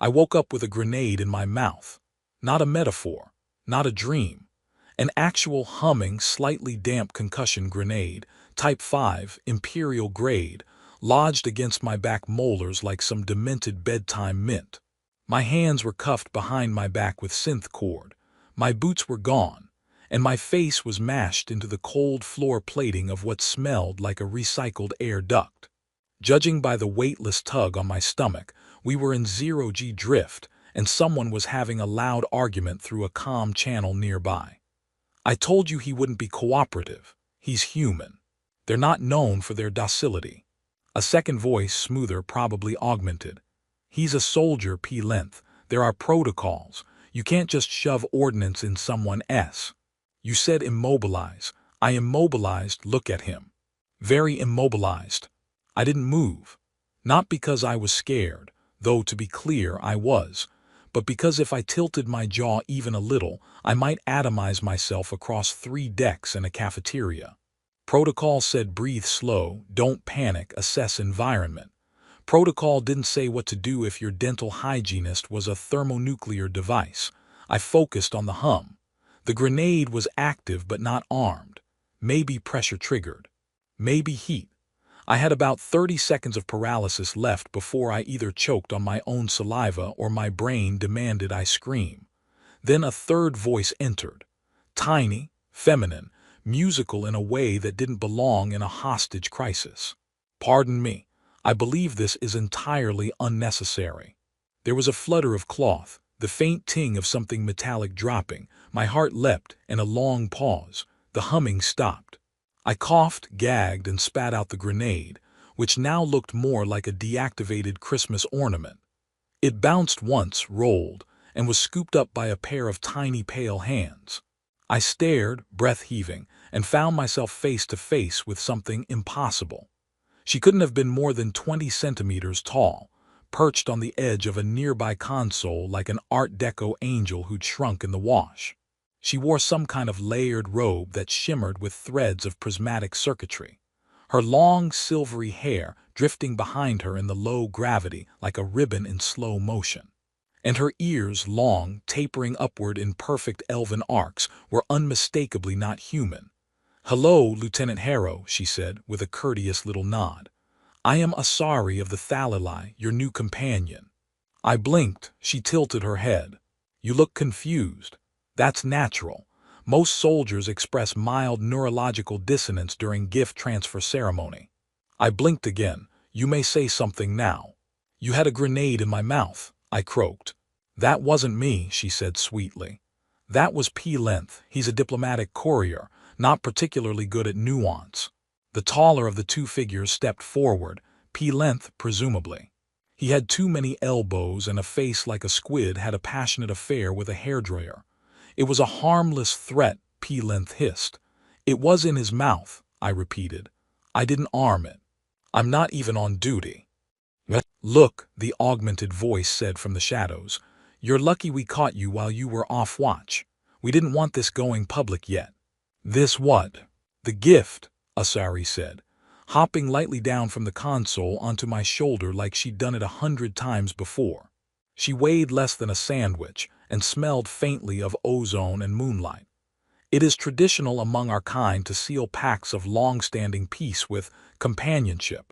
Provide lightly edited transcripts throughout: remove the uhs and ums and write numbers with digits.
I woke up with a grenade in my mouth. Not a metaphor, not a dream. An actual humming, slightly damp concussion grenade, Type 5, Imperial grade, lodged against my back molars like some demented bedtime mint. My hands were cuffed behind my back with synth cord. My boots were gone, and my face was mashed into the cold floor plating of what smelled like a recycled air duct. Judging by the weightless tug on my stomach, we were in zero-G drift, and someone was having a loud argument through a comm channel nearby. I told you he wouldn't be cooperative. He's human. They're not known for their docility. A second voice, smoother, probably augmented. He's a soldier, P-length. There are protocols. You can't just shove ordnance in someone S. You said immobilize. I immobilized. Look at him. Very immobilized. I didn't move. Not because I was scared, though to be clear I was, but because if I tilted my jaw even a little, I might atomize myself across 3 decks and a cafeteria. Protocol said breathe slow, don't panic, assess environment. Protocol didn't say what to do if your dental hygienist was a thermonuclear device. I focused on the hum. The grenade was active but not armed. Maybe pressure triggered. Maybe heat. I had about 30 seconds of paralysis left before I either choked on my own saliva or my brain demanded I scream. Then a third voice entered. Tiny, feminine, musical in a way that didn't belong in a hostage crisis. Pardon me, I believe this is entirely unnecessary. There was a flutter of cloth, the faint ting of something metallic dropping. My heart leapt, and a long pause. The humming stopped. I coughed, gagged, and spat out the grenade, which now looked more like a deactivated Christmas ornament. It bounced once, rolled, and was scooped up by a pair of tiny pale hands. I stared, breath heaving, and found myself face to face with something impossible. She couldn't have been more than 20 centimeters tall, perched on the edge of a nearby console like an Art Deco angel who'd shrunk in the wash. She wore some kind of layered robe that shimmered with threads of prismatic circuitry, her long, silvery hair drifting behind her in the low gravity like a ribbon in slow motion. And her ears, long, tapering upward in perfect elven arcs, were unmistakably not human. "Hello, Lieutenant Harrow," she said, with a courteous little nod. "I am Asari of the Thalali, your new companion." I blinked. She tilted her head. "You look confused. That's natural. Most soldiers express mild neurological dissonance during gift transfer ceremony." I blinked again. "You may say something now." "You had a grenade in my mouth," I croaked. "That wasn't me," she said sweetly. "That was P-length. He's a diplomatic courier, not particularly good at nuance." The taller of the two figures stepped forward, P-length presumably. He had too many elbows and a face like a squid had a passionate affair with a hairdryer. "It was a harmless threat," P-length hissed. "It was in his mouth," I repeated. "I didn't arm it. I'm not even on duty." "Look," the augmented voice said from the shadows. "You're lucky we caught you while you were off watch. We didn't want this going public yet." "This what?" "The gift," Asari said, hopping lightly down from the console onto my shoulder like she'd done it 100 times before. She weighed less than a sandwich and smelled faintly of ozone and moonlight. "It is traditional among our kind to seal pacts of long-standing peace with companionship.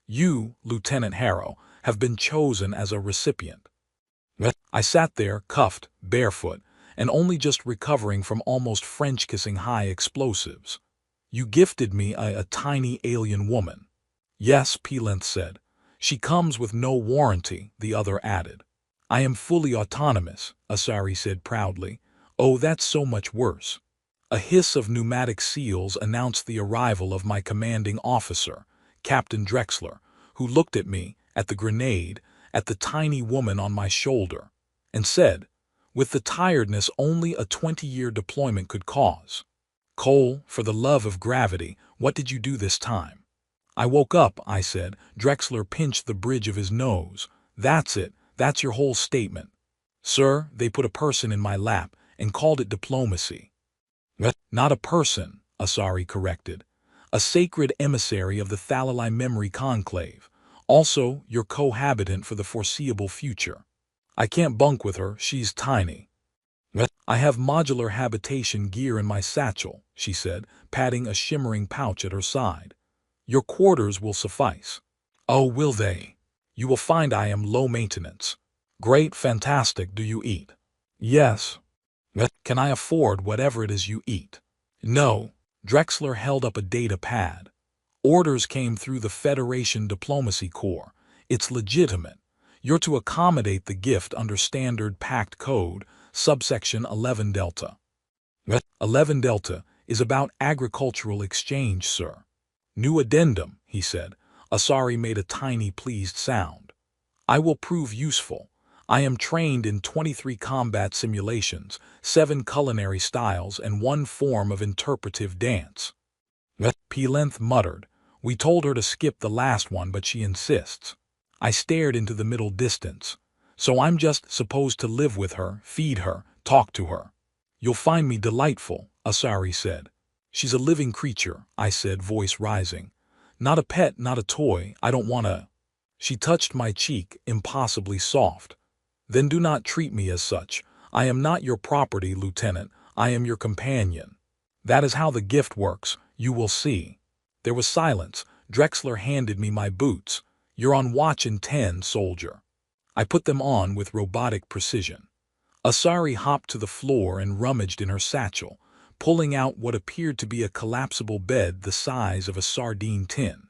You, Lieutenant Harrow, have been chosen as a recipient." I sat there, cuffed, barefoot, and only just recovering from almost French-kissing high explosives. "You gifted me a tiny alien woman." "Yes," P-length said. "She comes with no warranty," the other added. "I am fully autonomous," Asari said proudly. "Oh, that's so much worse." A hiss of pneumatic seals announced the arrival of my commanding officer, Captain Drexler, who looked at me, at the grenade, at the tiny woman on my shoulder, and said, with the tiredness only a 20-year deployment could cause, "Cole, for the love of gravity, what did you do this time?" "I woke up," I said. Drexler pinched the bridge of his nose. "That's it. That's your whole statement." "Sir, they put a person in my lap and called it diplomacy." "Not a person," Asari corrected. "A sacred emissary of the Thalali Memory Conclave. Also, your cohabitant for the foreseeable future." I can't bunk with her, she's tiny. I have modular habitation gear in my satchel, she said, patting a shimmering pouch at her side. Your quarters will suffice. Oh, will they? You will find I am low maintenance. Great, fantastic, do you eat? Yes. Can I afford whatever it is you eat? No. Drexler held up a data pad. Orders came through the Federation Diplomacy Corps. It's legitimate. You're to accommodate the gift under Standard Pact Code, subsection 11 Delta. 11 Delta is about agricultural exchange, sir. New addendum, he said. Asari made a tiny pleased sound. I will prove useful. I am trained in 23 combat simulations, 7 culinary styles, and 1 form of interpretive dance. P-Length muttered. We told her to skip the last one, but she insists. I stared into the middle distance. So I'm just supposed to live with her, feed her, talk to her. You'll find me delightful, Asari said. She's a living creature, I said, voice rising. Not a pet, not a toy, I don't want to. She touched my cheek, impossibly soft. Then do not treat me as such. I am not your property, Lieutenant. I am your companion. That is how the gift works, you will see. There was silence. Drexler handed me my boots. You're on watch in 10, soldier. I put them on with robotic precision. Asari hopped to the floor and rummaged in her satchel, pulling out what appeared to be a collapsible bed the size of a sardine tin.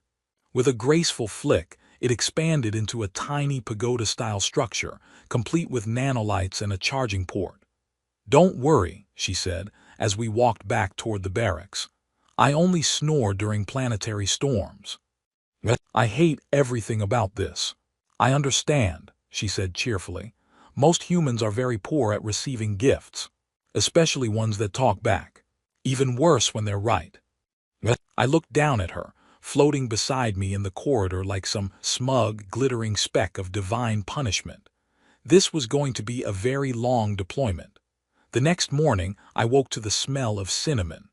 With a graceful flick, it expanded into a tiny pagoda-style structure, complete with nanolights and a charging port. Don't worry, she said, as we walked back toward the barracks. I only snore during planetary storms. I hate everything about this. I understand, she said cheerfully. Most humans are very poor at receiving gifts, especially ones that talk back. Even worse when they're right. I looked down at her, floating beside me in the corridor like some smug, glittering speck of divine punishment. This was going to be a very long deployment. The next morning, I woke to the smell of cinnamon,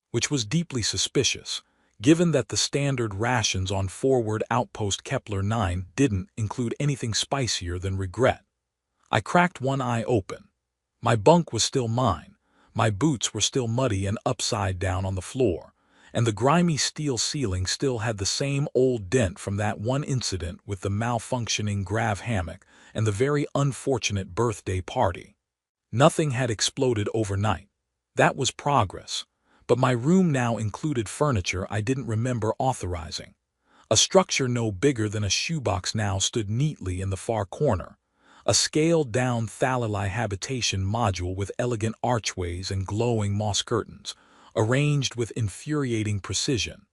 which was deeply suspicious, given that the standard rations on Forward Outpost Kepler 9 didn't include anything spicier than regret. I cracked one eye open. My bunk was still mine, my boots were still muddy and upside down on the floor, and the grimy steel ceiling still had the same old dent from that one incident with the malfunctioning grav hammock and the very unfortunate birthday party. Nothing had exploded overnight. That was progress. But my room now included furniture I didn't remember authorizing. A structure no bigger than a shoebox now stood neatly in the far corner. A scaled-down Thalali habitation module with elegant archways and glowing moss curtains, arranged with infuriating precision.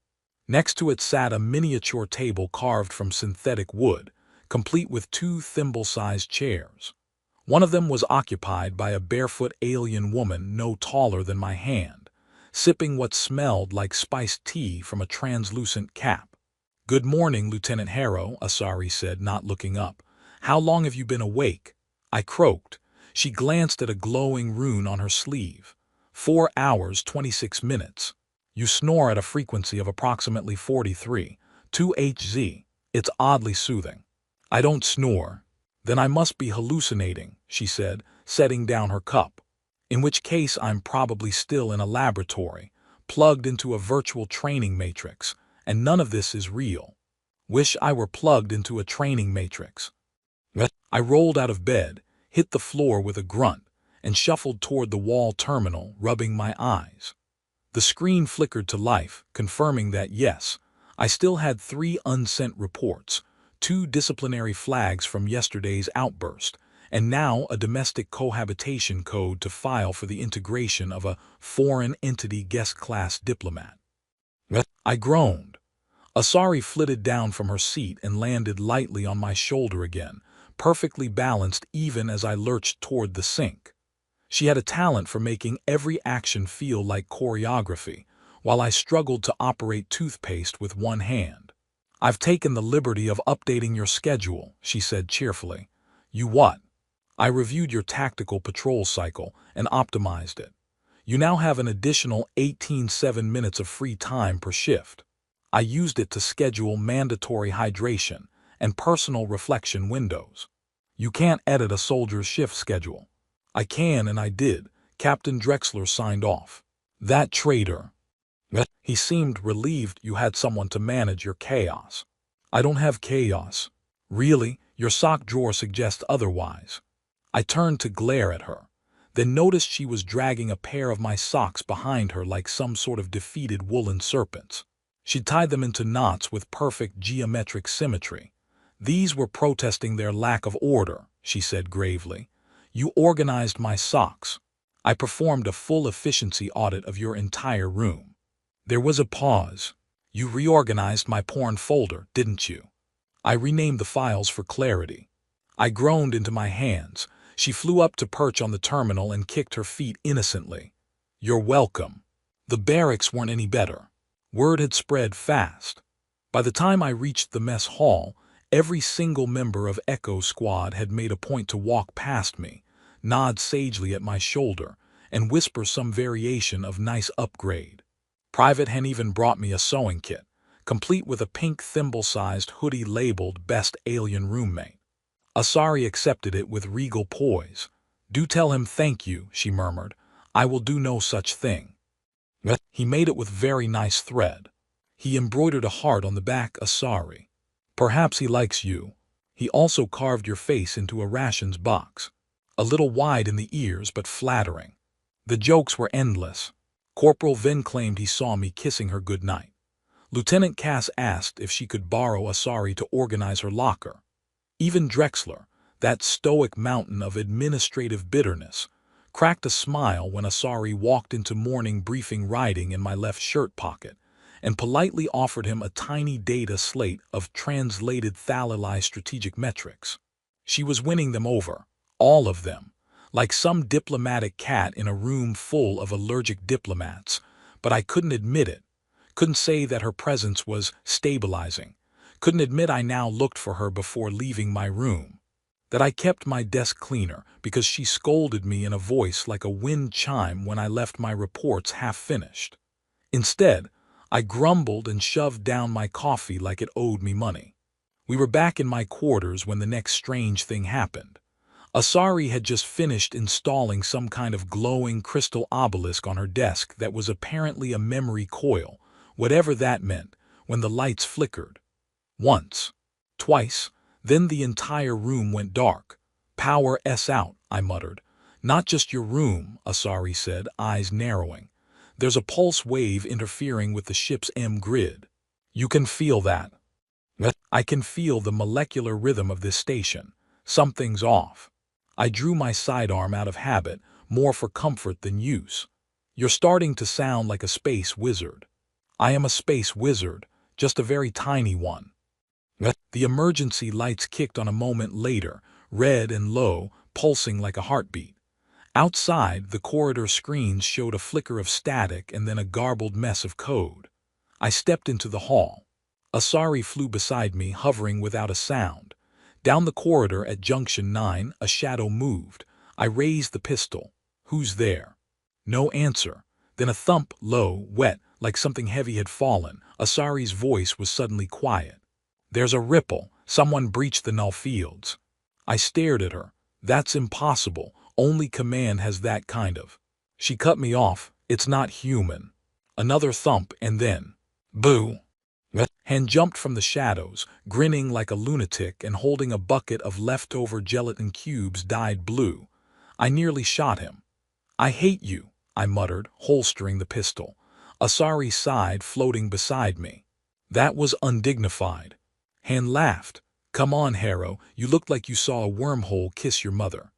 Next to it sat a miniature table carved from synthetic wood, complete with 2 thimble-sized chairs. One of them was occupied by a barefoot alien woman no taller than my hand, sipping what smelled like spiced tea from a translucent cap. Good morning, Lieutenant Harrow, Asari said, not looking up. How long have you been awake? I croaked. She glanced at a glowing rune on her sleeve. 4 hours, 26 minutes. You snore at a frequency of approximately 43, 2 Hz. It's oddly soothing. I don't snore. Then I must be hallucinating, she said, setting down her cup. In which case I'm probably still in a laboratory, plugged into a virtual training matrix, and none of this is real. Wish I were plugged into a training matrix. I rolled out of bed, hit the floor with a grunt, and shuffled toward the wall terminal, rubbing my eyes. The screen flickered to life, confirming that yes, I still had 3 unsent reports, 2 disciplinary flags from yesterday's outburst, and now a domestic cohabitation code to file for the integration of a foreign entity guest-class diplomat. I groaned. Asari flitted down from her seat and landed lightly on my shoulder again, perfectly balanced even as I lurched toward the sink. She had a talent for making every action feel like choreography, while I struggled to operate toothpaste with one hand. I've taken the liberty of updating your schedule, she said cheerfully. You what? I reviewed your tactical patrol cycle and optimized it. You now have an additional 18 minutes of free time per shift. I used it to schedule mandatory hydration and personal reflection windows. You can't edit a soldier's shift schedule. I can, and I did. Captain Drexler signed off. That traitor. He seemed relieved you had someone to manage your chaos. I don't have chaos. Really? Your sock drawer suggests otherwise. I turned to glare at her, then noticed she was dragging a pair of my socks behind her like some sort of defeated woolen serpents. She tied them into knots with perfect geometric symmetry. These were protesting their lack of order, she said gravely. You organized my socks. I performed a full efficiency audit of your entire room. There was a pause. You reorganized my porn folder, didn't you? I renamed the files for clarity. I groaned into my hands. She flew up to perch on the terminal and kicked her feet innocently. You're welcome. The barracks weren't any better. Word had spread fast. By the time I reached the mess hall, every single member of Echo Squad had made a point to walk past me, nod sagely at my shoulder, and whisper some variation of nice upgrade. Private had even brought me a sewing kit, complete with a pink thimble-sized hoodie labeled Best Alien Roommate. Asari accepted it with regal poise. Do tell him thank you, she murmured. I will do no such thing. He made it with very nice thread. He embroidered a heart on the back, Asari. Perhaps he likes you. He also carved your face into a rations box. A little wide in the ears, but flattering. The jokes were endless. Corporal Vin claimed he saw me kissing her goodnight. Lieutenant Cass asked if she could borrow Asari to organize her locker. Even Drexler, that stoic mountain of administrative bitterness, cracked a smile when Asari walked into morning briefing writing in my left shirt pocket and politely offered him a tiny data slate of translated Thalali strategic metrics. She was winning them over, all of them, like some diplomatic cat in a room full of allergic diplomats, but I couldn't admit it, couldn't say that her presence was stabilizing, couldn't admit I now looked for her before leaving my room, that I kept my desk cleaner because she scolded me in a voice like a wind chime when I left my reports half-finished. Instead, I grumbled and shoved down my coffee like it owed me money. We were back in my quarters when the next strange thing happened. Asari had just finished installing some kind of glowing crystal obelisk on her desk that was apparently a memory coil, whatever that meant, when the lights flickered. Once, twice, then the entire room went dark. Power S out, I muttered. Not just your room, Asari said, eyes narrowing. There's a pulse wave interfering with the ship's M grid. You can feel that. I can feel the molecular rhythm of this station. Something's off. I drew my sidearm out of habit, more for comfort than use. You're starting to sound like a space wizard. I am a space wizard, just a very tiny one. The emergency lights kicked on a moment later, red and low, pulsing like a heartbeat. Outside, the corridor screens showed a flicker of static and then a garbled mess of code. I stepped into the hall. Asari flew beside me, hovering without a sound. Down the corridor at Junction 9, a shadow moved. I raised the pistol. Who's there? No answer. Then a thump, low, wet, like something heavy had fallen. Asari's voice was suddenly quiet. There's a ripple. Someone breached the null fields. I stared at her. That's impossible. Only command has that kind of. She cut me off. It's not human. Another thump and then, boo. Hen jumped from the shadows, grinning like a lunatic and holding a bucket of leftover gelatin cubes dyed blue. I nearly shot him. I hate you, I muttered, holstering the pistol. Asari sighed, floating beside me. That was undignified. Han laughed. Come on, Harrow, you looked like you saw a wormhole kiss your mother.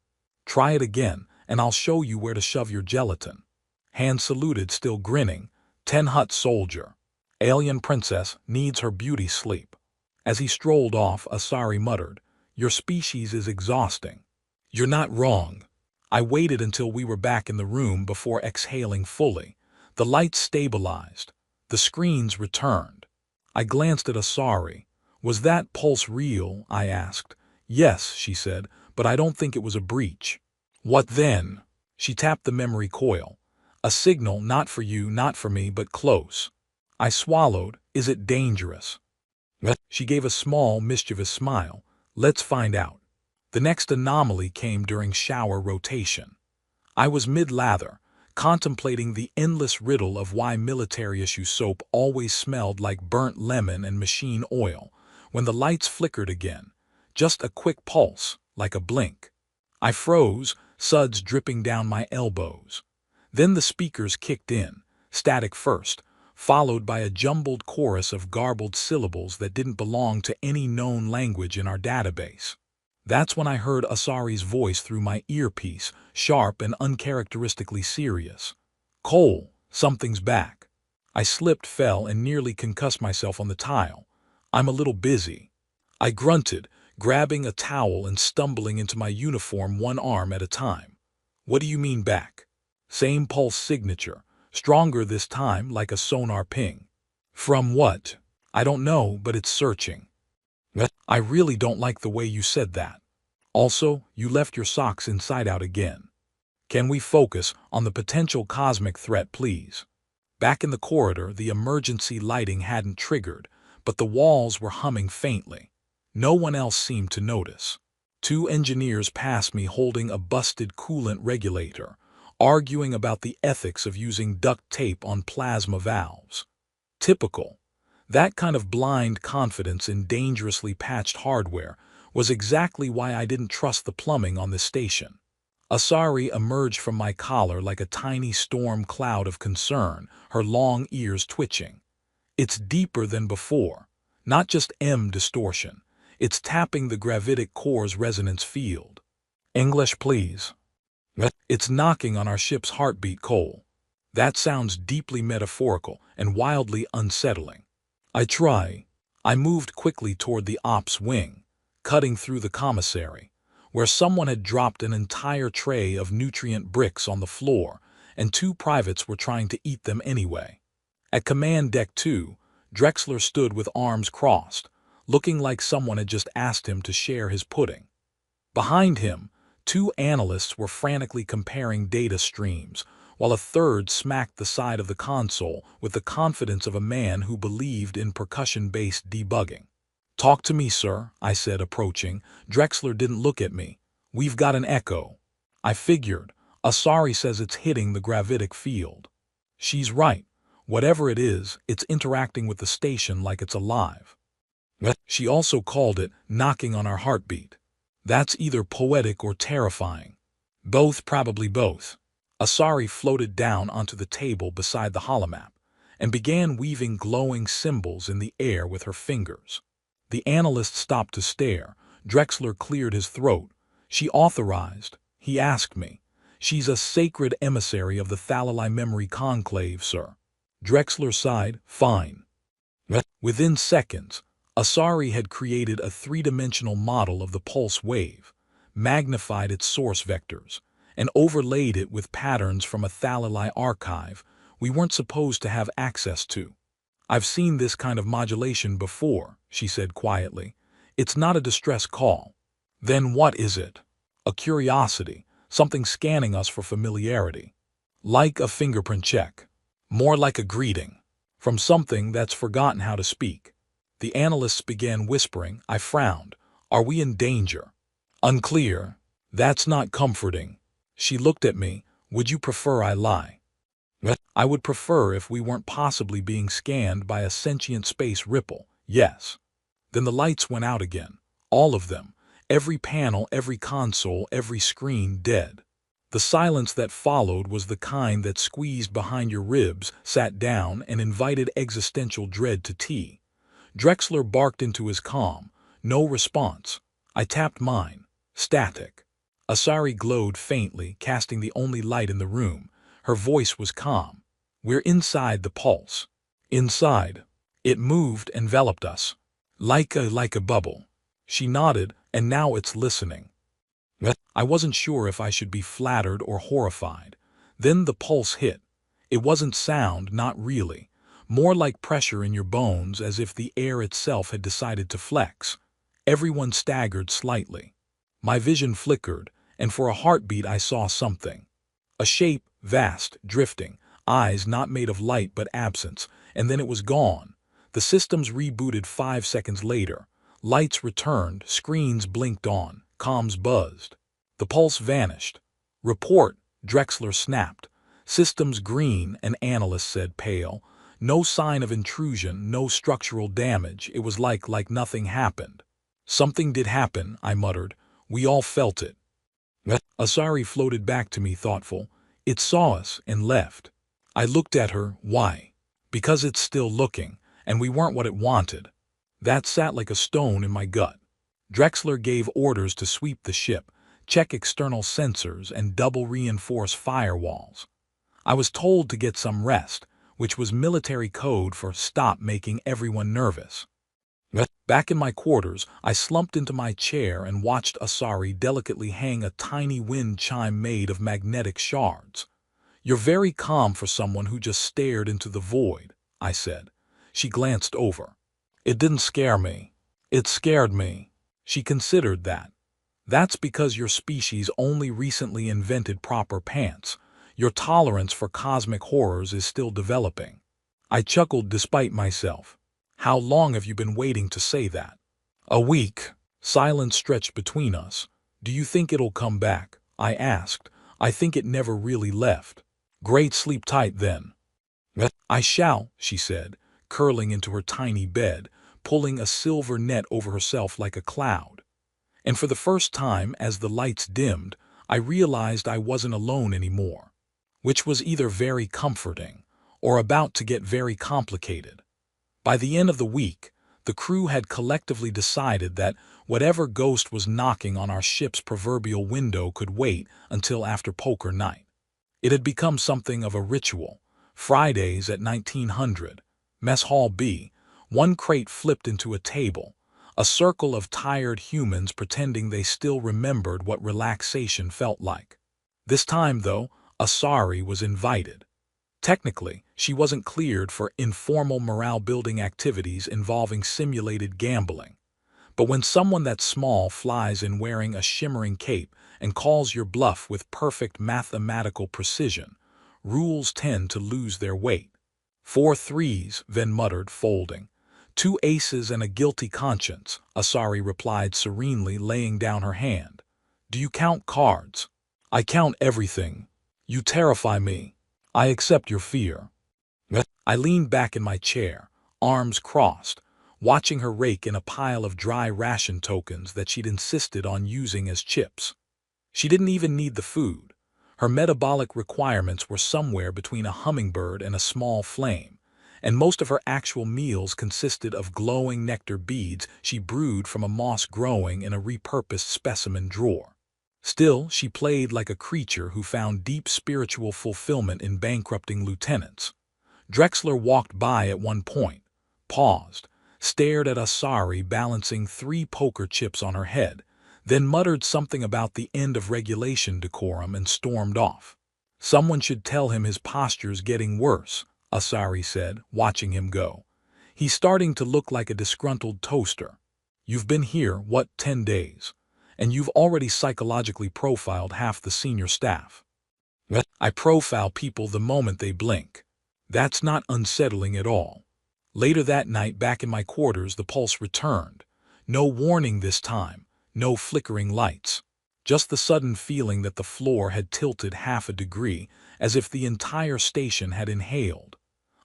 Try it again, and I'll show you where to shove your gelatin. Han saluted, still grinning. 10 Hut soldier. Alien princess needs her beauty sleep. As he strolled off, Asari muttered, Your species is exhausting. You're not wrong. I waited until we were back in the room before exhaling fully. The lights stabilized. The screens returned. I glanced at Asari. Was that pulse real? I asked. Yes, she said, but I don't think it was a breach. What then? She tapped the memory coil. A signal, not for you, not for me, but close. I swallowed. Is it dangerous? She gave a small, mischievous smile. Let's find out. The next anomaly came during shower rotation. I was mid-lather, contemplating the endless riddle of why military-issue soap always smelled like burnt lemon and machine oil, when the lights flickered again. Just a quick pulse, like a blink. I froze, suds dripping down my elbows. Then the speakers kicked in, static first, followed by a jumbled chorus of garbled syllables that didn't belong to any known language in our database. That's when I heard Asari's voice through my earpiece, sharp and uncharacteristically serious. "Cole, something's back." I slipped, fell, and nearly concussed myself on the tile. "I'm a little busy." I grunted, grabbing a towel and stumbling into my uniform one arm at a time. "What do you mean back?" "Same pulse signature, stronger this time, like a sonar ping." "From what?" "I don't know, but it's searching." "I really don't like the way you said that. Also, you left your socks inside out again." "Can we focus on the potential cosmic threat, please?" Back in the corridor, the emergency lighting hadn't triggered, but the walls were humming faintly. No one else seemed to notice. Two engineers passed me holding a busted coolant regulator, arguing about the ethics of using duct tape on plasma valves. Typical. That kind of blind confidence in dangerously patched hardware was exactly why I didn't trust the plumbing on this station. Asari emerged from my collar like a tiny storm cloud of concern, her long ears twitching. "It's deeper than before. Not just M distortion. It's tapping the gravitic core's resonance field." "English, please." "It's knocking on our ship's heartbeat, Cole." That sounds deeply metaphorical and wildly unsettling. I moved quickly toward the ops wing, cutting through the commissary, where someone had dropped an entire tray of nutrient bricks on the floor, and two privates were trying to eat them anyway. At Command Deck 2, Drexler stood with arms crossed, looking like someone had just asked him to share his pudding. Behind him, two analysts were frantically comparing data streams, while a third smacked the side of the console with the confidence of a man who believed in percussion-based debugging. "Talk to me, sir," I said, approaching. Drexler didn't look at me. "We've got an echo." "I figured. Asari says it's hitting the gravitic field." "She's right. Whatever it is, it's interacting with the station like it's alive." "She also called it knocking on our heartbeat." "That's either poetic or terrifying." "Both, probably both." Asari floated down onto the table beside the holomap and began weaving glowing symbols in the air with her fingers. The analyst stopped to stare. Drexler cleared his throat. "She authorized," he asked me. "She's a sacred emissary of the Thalali Memory Conclave, sir." Drexler sighed. "Fine." Within seconds, Asari had created a three-dimensional model of the pulse wave, magnified its source vectors, and overlaid it with patterns from a Thalali archive we weren't supposed to have access to. "I've seen this kind of modulation before," she said quietly. "It's not a distress call." "Then what is it?" "A curiosity, something scanning us for familiarity." "Like a fingerprint check." "More like a greeting. From something that's forgotten how to speak." The analysts began whispering. I frowned. "Are we in danger?" "Unclear." "That's not comforting." She looked at me. "Would you prefer I lie?" "I would prefer if we weren't possibly being scanned by a sentient space ripple, yes." Then the lights went out again. All of them. Every panel, every console, every screen dead. The silence that followed was the kind that squeezed behind your ribs, sat down, and invited existential dread to tea. Drexler barked into his comm. No response. I tapped mine. Static. Asari glowed faintly, casting the only light in the room. Her voice was calm. "We're inside the pulse." "Inside." It moved, enveloped us. Like a bubble." She nodded, "And now it's listening." I wasn't sure if I should be flattered or horrified. Then the pulse hit. It wasn't sound, not really. More like pressure in your bones, as if the air itself had decided to flex. Everyone staggered slightly. My vision flickered, and for a heartbeat I saw something. A shape, vast, drifting, eyes not made of light but absence, and then it was gone. The systems rebooted 5 seconds later. Lights returned, screens blinked on, Comms buzzed. The pulse vanished. Report, Drexler snapped. Systems green, an analyst said, pale. No sign of intrusion, no structural damage. It was like nothing happened. Something did happen, I muttered. We all felt it. Asari floated back to me, thoughtful. It saw us and left. I looked at her. Why? Because it's still looking, and we weren't what it wanted. That sat like a stone in my gut. Drexler gave orders to sweep the ship, check external sensors, and double reinforce firewalls. I was told to get some rest, which was military code for stop making everyone nervous. Back in my quarters, I slumped into my chair and watched Asari delicately hang a tiny wind chime made of magnetic shards. You're very calm for someone who just stared into the void, I said. She glanced over. It didn't scare me. It scared me. She considered that. That's because your species only recently invented proper pants. Your tolerance for cosmic horrors is still developing. I chuckled despite myself. How long have you been waiting to say that? A week. Silence stretched between us. Do you think it'll come back? I asked. I think it never really left. Great, sleep tight then. I shall, she said, curling into her tiny bed, pulling a silver net over herself like a cloud. And for the first time, as the lights dimmed, I realized I wasn't alone anymore, which was either very comforting or about to get very complicated. By the end of the week, the crew had collectively decided that whatever ghost was knocking on our ship's proverbial window could wait until after poker night. It had become something of a ritual. Fridays at 1900, Mess Hall B, one crate flipped into a table, a circle of tired humans pretending they still remembered what relaxation felt like. This time, though, Asari was invited. Technically, she wasn't cleared for informal morale-building activities involving simulated gambling. But when someone that small flies in wearing a shimmering cape and calls your bluff with perfect mathematical precision, rules tend to lose their weight. 4 threes, Ven muttered, folding. 2 aces and a guilty conscience, Asari replied serenely, laying down her hand. Do you count cards? I count everything. You terrify me. I accept your fear. I leaned back in my chair, arms crossed, watching her rake in a pile of dry ration tokens that she'd insisted on using as chips. She didn't even need the food. Her metabolic requirements were somewhere between a hummingbird and a small flame, and most of her actual meals consisted of glowing nectar beads she brewed from a moss growing in a repurposed specimen drawer. Still, she played like a creature who found deep spiritual fulfillment in bankrupting lieutenants. Drexler walked by at one point, paused, stared at Asari balancing 3 poker chips on her head, then muttered something about the end of regulation decorum and stormed off. Someone should tell him his posture's getting worse, Asari said, watching him go. He's starting to look like a disgruntled toaster. You've been here, 10 days? And you've already psychologically profiled half the senior staff. I profile people the moment they blink. That's not unsettling at all. Later that night, back in my quarters, the pulse returned. No warning this time, no flickering lights. Just the sudden feeling that the floor had tilted half a degree, as if the entire station had inhaled.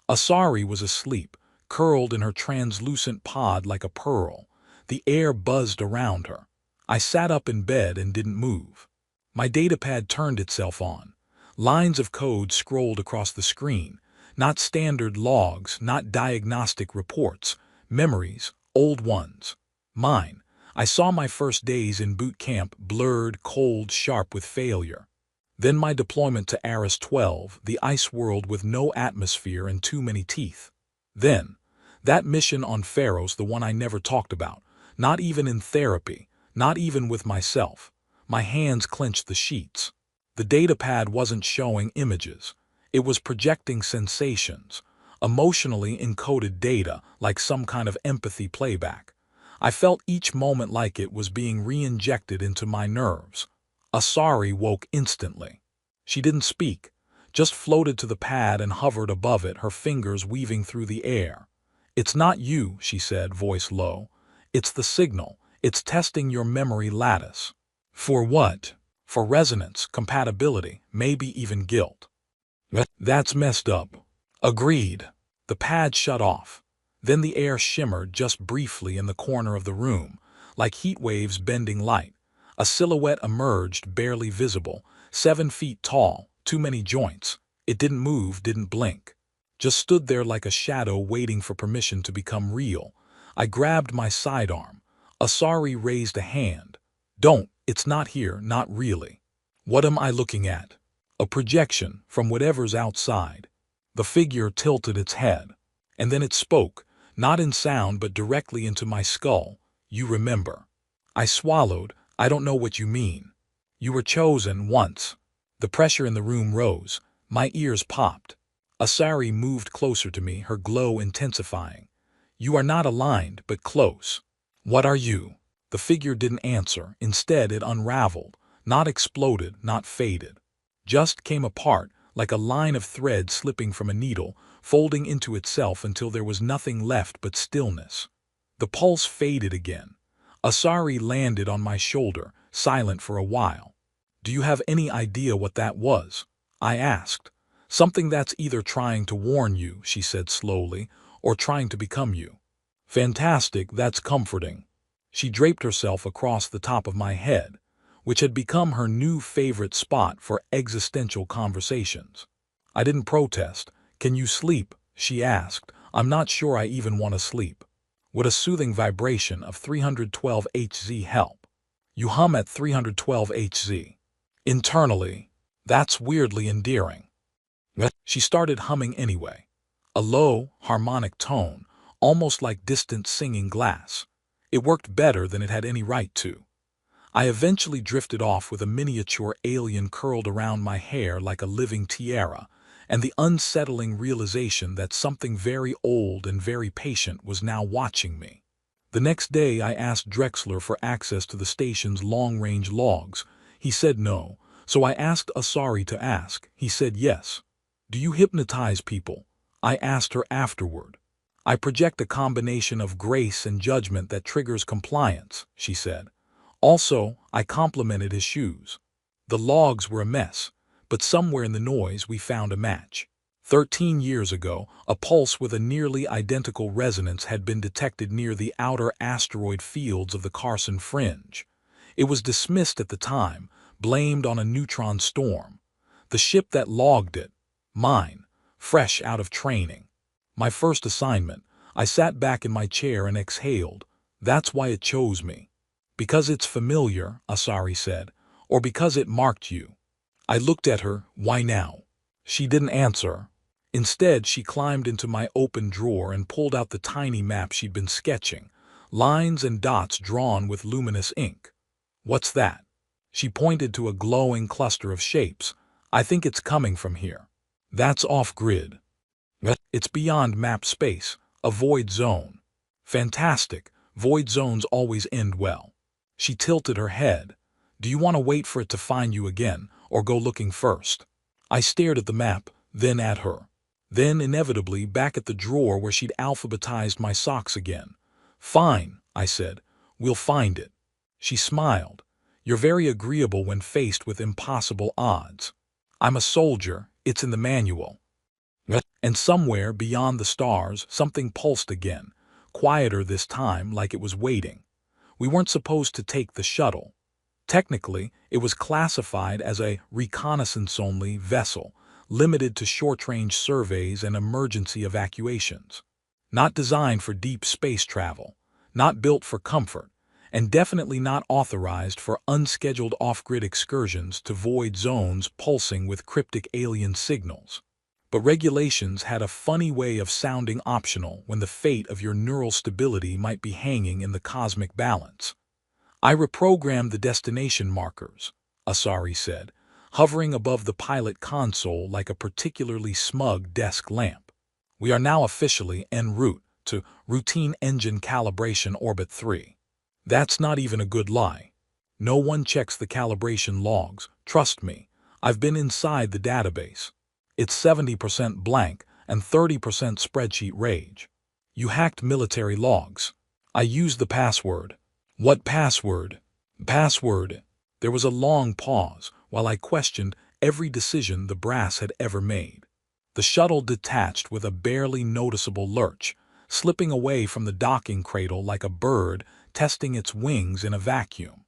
Asari was asleep, curled in her translucent pod like a pearl. The air buzzed around her. I sat up in bed and didn't move. My datapad turned itself on. Lines of code scrolled across the screen. Not standard logs, not diagnostic reports. Memories, old ones. Mine. I saw my first days in boot camp, blurred, cold, sharp with failure. Then my deployment to Aris 12, the ice world with no atmosphere and too many teeth. Then, that mission on Pharos, the one I never talked about, not even in therapy, not even with myself. My hands clenched the sheets. The datapad wasn't showing images. It was projecting sensations, emotionally encoded data like some kind of empathy playback. I felt each moment like it was being re-injected into my nerves. Asari woke instantly. She didn't speak, just floated to the pad and hovered above it, her fingers weaving through the air. It's not you, she said, voice low. It's the signal. It's testing your memory lattice. For what? For resonance, compatibility, maybe even guilt. That's messed up. Agreed. The pad shut off. Then the air shimmered just briefly in the corner of the room, like heat waves bending light. A silhouette emerged, barely visible, 7 feet tall, too many joints. It didn't move, didn't blink. Just stood there like a shadow waiting for permission to become real. I grabbed my sidearm. Asari raised a hand. Don't, it's not here, not really. What am I looking at? A projection from whatever's outside. The figure tilted its head. And then it spoke, not in sound but directly into my skull. You remember. I swallowed. I don't know what you mean. You were chosen once. The pressure in the room rose. My ears popped. Asari moved closer to me, her glow intensifying. You are not aligned, but close. What are you? The figure didn't answer. Instead, it unraveled. Not exploded, not faded. Just came apart, like a line of thread slipping from a needle, folding into itself until there was nothing left but stillness. The pulse faded again. Asari landed on my shoulder, silent for a while. Do you have any idea what that was? I asked. Something that's either trying to warn you, she said slowly, or trying to become you. Fantastic, that's comforting. She draped herself across the top of my head, which had become her new favorite spot for existential conversations. I didn't protest. Can you sleep? She asked. I'm not sure I even want to sleep. Would a soothing vibration of 312 Hz help? You hum at 312 Hz. Internally, that's weirdly endearing. She started humming anyway. A low, harmonic tone, almost like distant singing glass. It worked better than it had any right to. I eventually drifted off with a miniature alien curled around my hair like a living tiara, and the unsettling realization that something very old and very patient was now watching me. The next day I asked Drexler for access to the station's long-range logs. He said no, so I asked Asari to ask. He said yes. Do you hypnotize people? I asked her afterward. I project a combination of grace and judgment that triggers compliance, she said. Also, I complimented his shoes. The logs were a mess, but somewhere in the noise we found a match. 13 years ago, a pulse with a nearly identical resonance had been detected near the outer asteroid fields of the Carson Fringe. It was dismissed at the time, blamed on a neutron storm. The ship that logged it, mine, fresh out of training. My first assignment, I sat back in my chair and exhaled. That's why it chose me. Because it's familiar, Asari said, or because it marked you. I looked at her. Why now? She didn't answer. Instead, she climbed into my open drawer and pulled out the tiny map she'd been sketching, lines and dots drawn with luminous ink. What's that? She pointed to a glowing cluster of shapes. I think it's coming from here. That's off-grid. It's beyond map space, a void zone. Fantastic. Void zones always end well. She tilted her head. Do you want to wait for it to find you again, or go looking first? I stared at the map, then at her. Then, inevitably, back at the drawer where she'd alphabetized my socks again. Fine, I said. We'll find it. She smiled. You're very agreeable when faced with impossible odds. I'm a soldier. It's in the manual. And somewhere beyond the stars, something pulsed again, quieter this time, like it was waiting. We weren't supposed to take the shuttle. Technically, it was classified as a reconnaissance-only vessel, limited to short-range surveys and emergency evacuations. Not designed for deep space travel, not built for comfort, and definitely not authorized for unscheduled off-grid excursions to void zones pulsing with cryptic alien signals. But regulations had a funny way of sounding optional when the fate of your neural stability might be hanging in the cosmic balance. I reprogrammed the destination markers, Asari said, hovering above the pilot console like a particularly smug desk lamp. We are now officially en route to routine engine calibration orbit 3. That's not even a good lie. No one checks the calibration logs. Trust me, I've been inside the database. It's 70% blank and 30% spreadsheet rage. You hacked military logs. I used the password. What password? Password. There was a long pause while I questioned every decision the brass had ever made. The shuttle detached with a barely noticeable lurch, slipping away from the docking cradle like a bird testing its wings in a vacuum.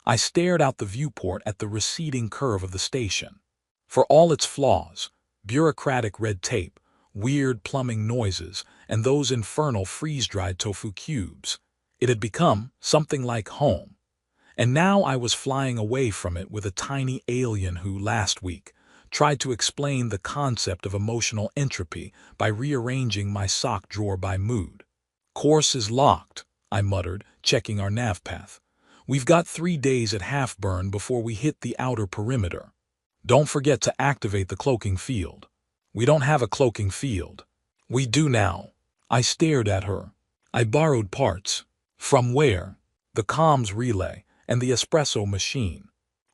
I stared out the viewport at the receding curve of the station. For all its flaws, bureaucratic red tape, weird plumbing noises, and those infernal freeze-dried tofu cubes, it had become something like home. And now I was flying away from it with a tiny alien who, last week, tried to explain the concept of emotional entropy by rearranging my sock drawer by mood. "Course is locked," I muttered, checking our nav path. "We've got 3 days at half-burn before we hit the outer perimeter. Don't forget to activate the cloaking field." "We don't have a cloaking field." "We do now." I stared at her. "I borrowed parts." "From where?" "The comms relay and the espresso machine."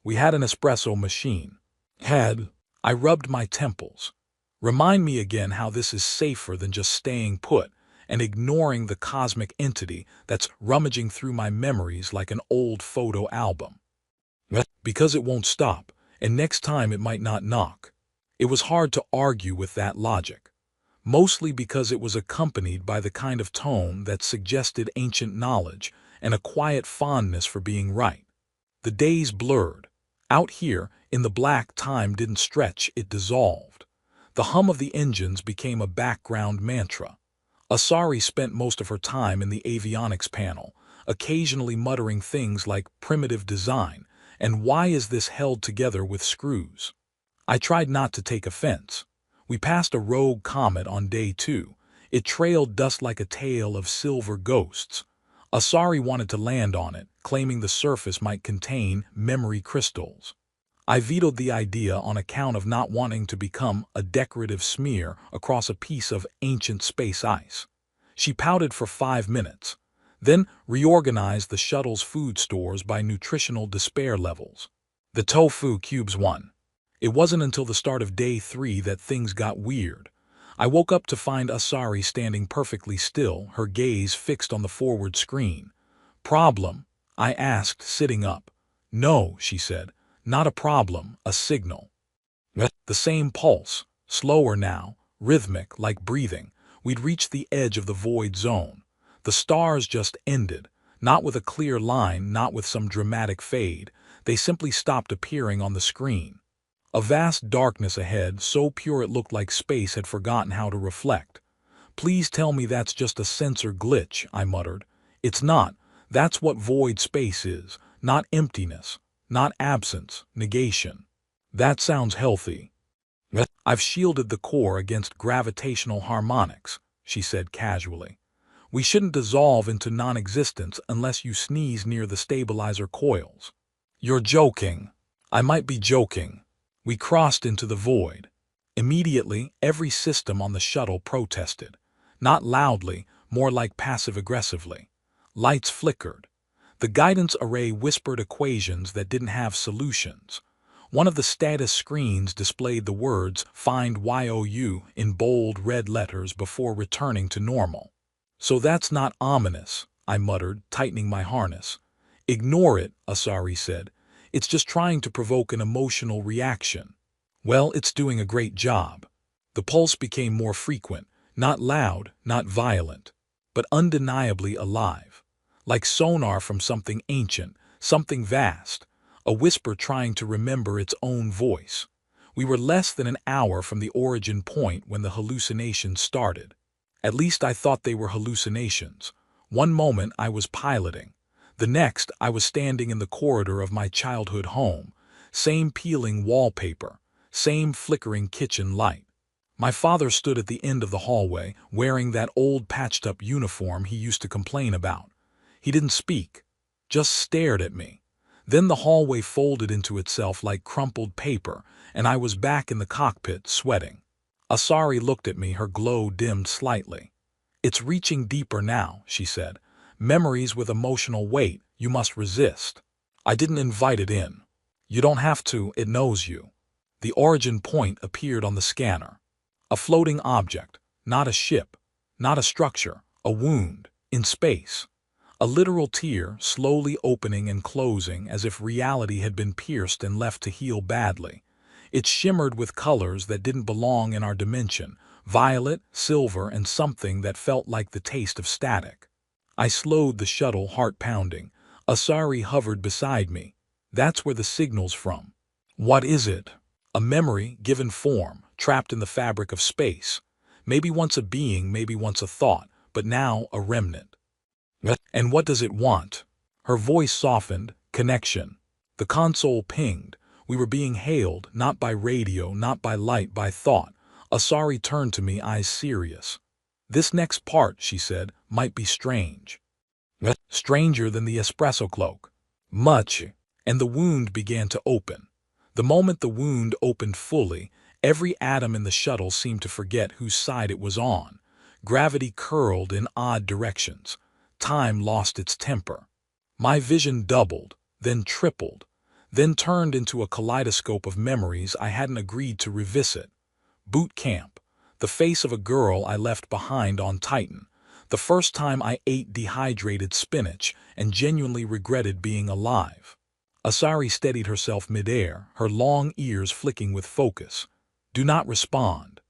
"We had an espresso machine." "Had?" I rubbed my temples. "Remind me again how this is safer than just staying put and ignoring the cosmic entity that's rummaging through my memories like an old photo album." "Because it won't stop, and next time it might not knock." It was hard to argue with that logic, mostly because it was accompanied by the kind of tone that suggested ancient knowledge and a quiet fondness for being right. The days blurred. Out here, in the black, time didn't stretch, it dissolved. The hum of the engines became a background mantra. Asari spent most of her time in the avionics panel, occasionally muttering things like primitive design and why is this held together with screws. I tried not to take offense. We passed a rogue comet on day 2. It trailed dust like a tail of silver ghosts. Asari wanted to land on it, claiming the surface might contain memory crystals. I vetoed the idea on account of not wanting to become a decorative smear across a piece of ancient space ice. She pouted for 5 minutes, then reorganized the shuttle's food stores by nutritional despair levels. The tofu cubes won. It wasn't until the start of day 3 that things got weird. I woke up to find Asari standing perfectly still, her gaze fixed on the forward screen. "Problem?" I asked, sitting up. "No," she said. "Not a problem, a signal." The same pulse, slower now, rhythmic, like breathing. We'd reached the edge of the void zone. The stars just ended, not with a clear line, not with some dramatic fade. They simply stopped appearing on the screen. A vast darkness ahead, so pure it looked like space had forgotten how to reflect. "Please tell me that's just a sensor glitch," I muttered. "It's not. That's what void space is, not emptiness. Not absence, negation." "That sounds healthy." "I've shielded the core against gravitational harmonics," she said casually. "We shouldn't dissolve into non-existence unless you sneeze near the stabilizer coils." "You're joking." "I might be joking." We crossed into the void. Immediately, every system on the shuttle protested. Not loudly, more like passive-aggressively. Lights flickered. The guidance array whispered equations that didn't have solutions. One of the status screens displayed the words "Find YOU" in bold red letters before returning to normal. "So that's not ominous," I muttered, tightening my harness. "Ignore it," Asari said. "It's just trying to provoke an emotional reaction." "Well, it's doing a great job." The pulse became more frequent, not loud, not violent, but undeniably alive. Like sonar from something ancient, something vast, a whisper trying to remember its own voice. We were less than an hour from the origin point when the hallucinations started. At least I thought they were hallucinations. One moment I was piloting. The next I was standing in the corridor of my childhood home. Same peeling wallpaper, same flickering kitchen light. My father stood at the end of the hallway, wearing that old patched-up uniform he used to complain about. He didn't speak, just stared at me. Then the hallway folded into itself like crumpled paper, and I was back in the cockpit, sweating. Asari looked at me, her glow dimmed slightly. "It's reaching deeper now," she said. "Memories with emotional weight, you must resist." "I didn't invite it in." "You don't have to, it knows you." The origin point appeared on the scanner. A floating object, not a ship, not a structure, a wound, in space. A literal tear, slowly opening and closing as if reality had been pierced and left to heal badly. It shimmered with colors that didn't belong in our dimension, violet, silver, and something that felt like the taste of static. I slowed the shuttle, heart pounding. Asari hovered beside me. That's where the signal's from. What is it? A memory, given form, trapped in the fabric of space. Maybe once a being, maybe once a thought, but now a remnant. And what does it want? Her voice softened. Connection. The console pinged. We were being hailed, not by radio, not by light, by thought. Asari turned to me, eyes serious. This next part, she said, might be strange. Stranger than the espresso cloak. Much. And the wound began to open. The moment the wound opened fully, every atom in the shuttle seemed to forget whose side it was on. Gravity curled in odd directions. Time lost its temper. My vision doubled, then tripled, then turned into a kaleidoscope of memories I hadn't agreed to revisit. Boot camp, the face of a girl I left behind on Titan, the first time I ate dehydrated spinach and genuinely regretted being alive. Asari steadied herself midair, her long ears flicking with focus. Do not respond.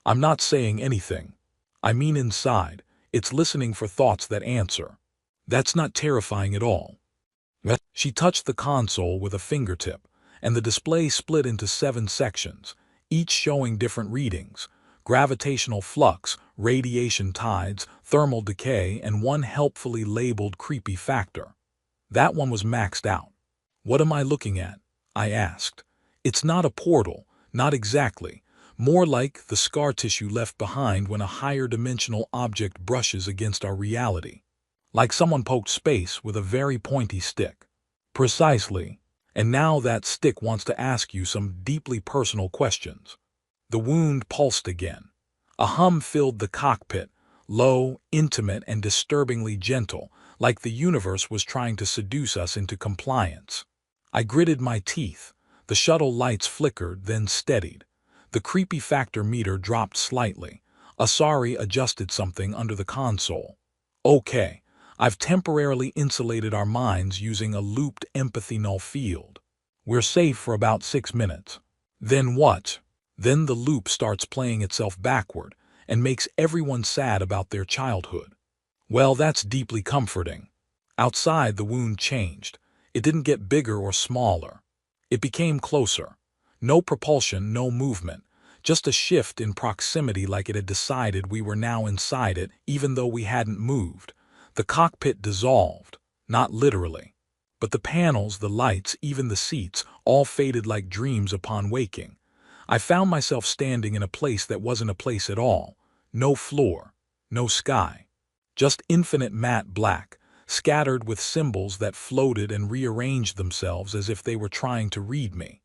I'm not saying anything. I mean inside, it's listening for thoughts that answer. That's not terrifying at all. She touched the console with a fingertip, and the display split into 7 sections, each showing different readings: gravitational flux, radiation tides, thermal decay, and one helpfully labeled creepy factor. That one was maxed out. What am I looking at? I asked. It's not a portal, not exactly. More like the scar tissue left behind when a higher dimensional object brushes against our reality. Like someone poked space with a very pointy stick. Precisely. And now that stick wants to ask you some deeply personal questions. The wound pulsed again. A hum filled the cockpit, low, intimate, and disturbingly gentle, like the universe was trying to seduce us into compliance. I gritted my teeth. The shuttle lights flickered, then steadied. The creepy factor meter dropped slightly. Asari adjusted something under the console. Okay, I've temporarily insulated our minds using a looped empathy null field. We're safe for about 6 minutes. Then what? Then the loop starts playing itself backward and makes everyone sad about their childhood. Well, that's deeply comforting. Outside, the wound changed. It didn't get bigger or smaller. It became closer. No propulsion, no movement. Just a shift in proximity, like it had decided we were now inside it, even though we hadn't moved. The cockpit dissolved, not literally. But the panels, the lights, even the seats, all faded like dreams upon waking. I found myself standing in a place that wasn't a place at all. No floor, no sky. Just infinite matte black, scattered with symbols that floated and rearranged themselves as if they were trying to read me.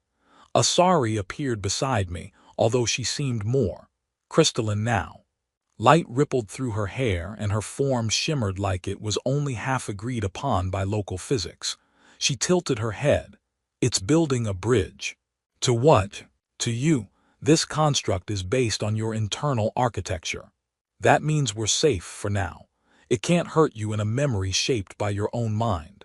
Asari appeared beside me, although she seemed more crystalline now. Light rippled through her hair, and her form shimmered like it was only half agreed upon by local physics. She tilted her head. It's building a bridge. To what? To you. This construct is based on your internal architecture. That means we're safe for now. It can't hurt you in a memory shaped by your own mind.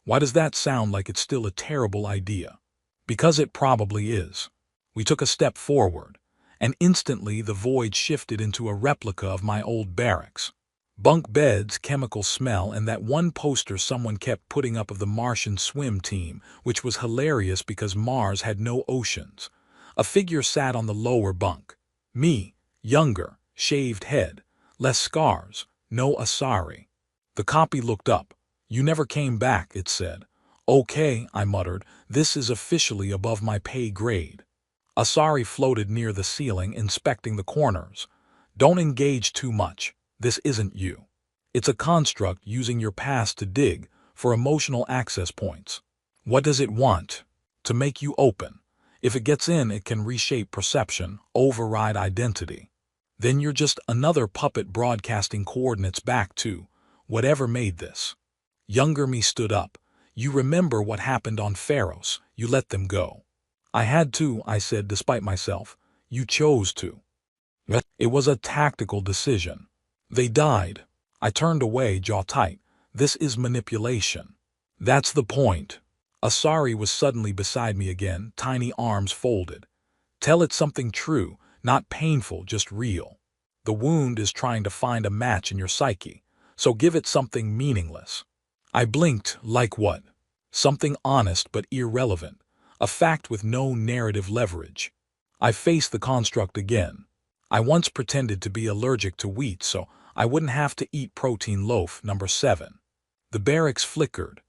Why does that sound like it's still a terrible idea? Because it probably is. We took a step forward, and instantly the void shifted into a replica of my old barracks. Bunk beds, chemical smell, and that one poster someone kept putting up of the Martian swim team, which was hilarious because Mars had no oceans. A figure sat on the lower bunk. Me, younger, shaved head, less scars, no Asari. The copy looked up. You never came back, it said. Okay, I muttered, this is officially above my pay grade. Asari floated near the ceiling, inspecting the corners. Don't engage too much. This isn't you. It's a construct using your past to dig for emotional access points. What does it want? To make you open. If it gets in, it can reshape perception, override identity. Then you're just another puppet broadcasting coordinates back to whatever made this. Younger me stood up. You remember what happened on Pharos. You let them go. I had to, I said despite myself. You chose to. It was a tactical decision. They died. I turned away, jaw tight. This is manipulation. That's the point. Asari was suddenly beside me again, tiny arms folded. Tell it something true, not painful, just real. The wound is trying to find a match in your psyche, so give it something meaningless. I blinked. Like what? Something honest but irrelevant, a fact with no narrative leverage. I faced the construct again. I once pretended to be allergic to wheat so I wouldn't have to eat protein loaf number 7. The barracks flickered.